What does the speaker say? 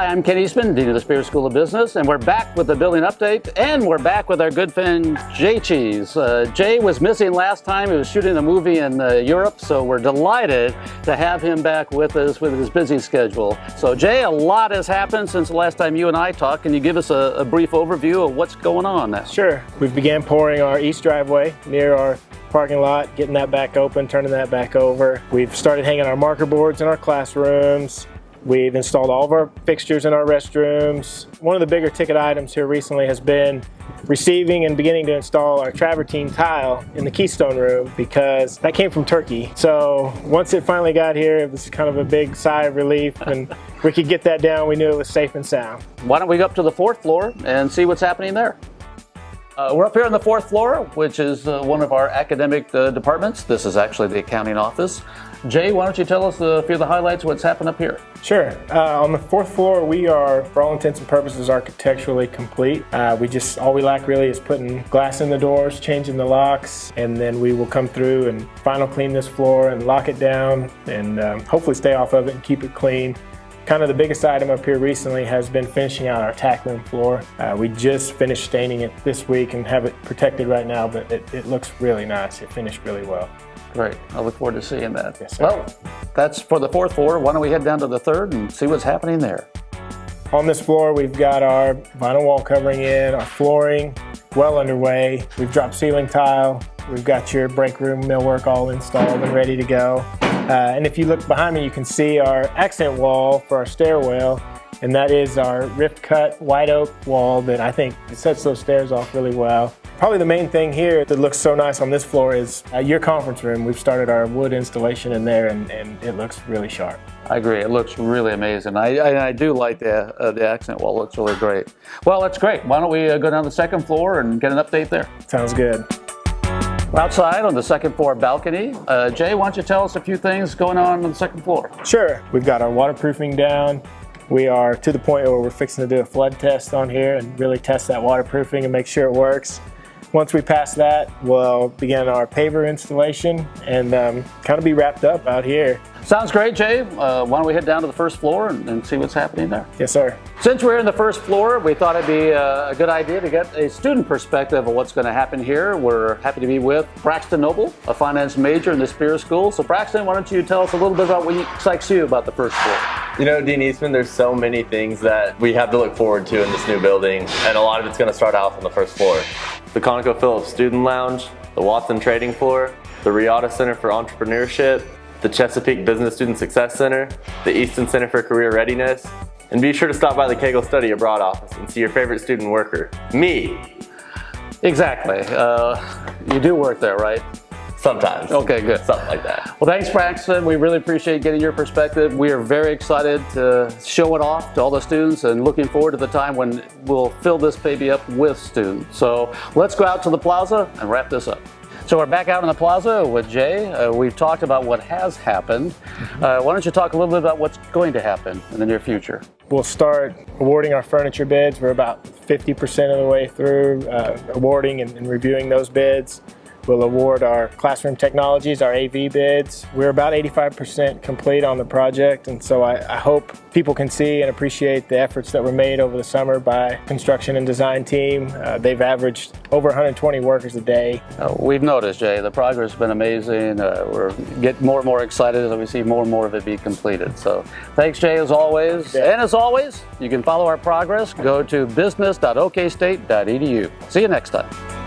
I'm Ken Eastman, Dean of the Spears School of Business, and we're back with the building update, and we're back with our good friend Jay Cheese. Jay was missing last time. He was shooting a movie in Europe, so we're delighted to have him back with us with his busy schedule. So Jay, a lot has happened since the last time you and I talked. Can you give us a brief overview of what's going on now? Sure. We've began pouring our east driveway near our parking lot, getting that back open, turning that back over. We've started hanging our marker boards in our classrooms. We've installed all of our fixtures in our restrooms. One of the bigger ticket items here recently has been receiving and beginning to install our travertine tile in the Keystone room, because that came from Turkey. So once it finally got here, it was kind of a big sigh of relief, and we could get that down. We knew it was safe and sound. Why don't we go up to the 4th floor and see what's happening there? We're up here on the 4th floor, which is one of our academic departments. This is actually the accounting office. Jay, why don't you tell us a few of the highlights of what's happened up here? Sure. On the 4th floor, we are, for all intents and purposes, architecturally complete. All we lack really is putting glass in the doors, changing the locks, and then we will come through and final clean this floor and lock it down and hopefully stay off of it and keep it clean. Kind of the biggest item up here recently has been finishing out our tack room floor. We just finished staining it this week and have it protected right now, but it looks really nice. It finished really well. Great. I look forward to seeing that. Yes, sir. Well, that's for the 4th floor. Why don't we head down to the 3rd and see what's happening there? On this floor, we've got our vinyl wall covering in, our flooring well underway. We've dropped ceiling tile. We've got your break room millwork all installed and ready to go. And if you look behind me, you can see our accent wall for our stairwell, and that is our rift cut white oak wall that I think sets those stairs off really well. Probably the main thing here that looks so nice on this floor is your conference room. We've started our wood installation in there, and it looks really sharp. I agree. It looks really amazing. I do like the accent wall. It looks really great. Well, that's great. Why don't we go down to the 2nd floor and get an update there? Sounds good. Outside on the 2nd floor balcony, Jay, why don't you tell us a few things going on the 2nd floor? Sure. We've got our waterproofing down. We are to the point where we're fixing to do a flood test on here and really test that waterproofing and make sure it works. Once we pass that, we'll begin our paver installation and kind of be wrapped up out here. Sounds great, Jay. Why don't we head down to the 1st floor and see what's happening there? Yes, sir. Since we're in the 1st floor, we thought it'd be a good idea to get a student perspective of what's going to happen here. We're happy to be with Braxton Noble, a finance major in the Spears School. So Braxton, why don't you tell us a little bit about what excites you about the 1st floor? You know, Dean Eastman, there's so many things that we have to look forward to in this new building, and a lot of it's going to start off on the 1st floor. The ConocoPhillips Student Lounge, the Watson Trading Floor, the Riata Center for Entrepreneurship, the Chesapeake Business Student Success Center, the Easton Center for Career Readiness, and be sure to stop by the Kegel Study Abroad office and see your favorite student worker, me. Exactly. You do work there, right? Sometimes. Okay, good. Something like that. Well, thanks, Braxton. We really appreciate getting your perspective. We are very excited to show it off to all the students and looking forward to the time when we'll fill this baby up with students. So let's go out to the plaza and wrap this up. So we're back out in the plaza with Jay. We've talked about what has happened. Why don't you talk a little bit about what's going to happen in the near future? We'll start awarding our furniture bids. We're about 50% of the way through awarding and reviewing those bids. We'll award our classroom technologies, our AV bids. We're about 85% complete on the project, and so I hope people can see and appreciate the efforts that were made over the summer by construction and design team. They've averaged over 120 workers a day. We've noticed, Jay, the progress has been amazing. We're getting more and more excited as we see more and more of it be completed. So thanks, Jay, as always. And as always, you can follow our progress. Go to business.okstate.edu. See you next time.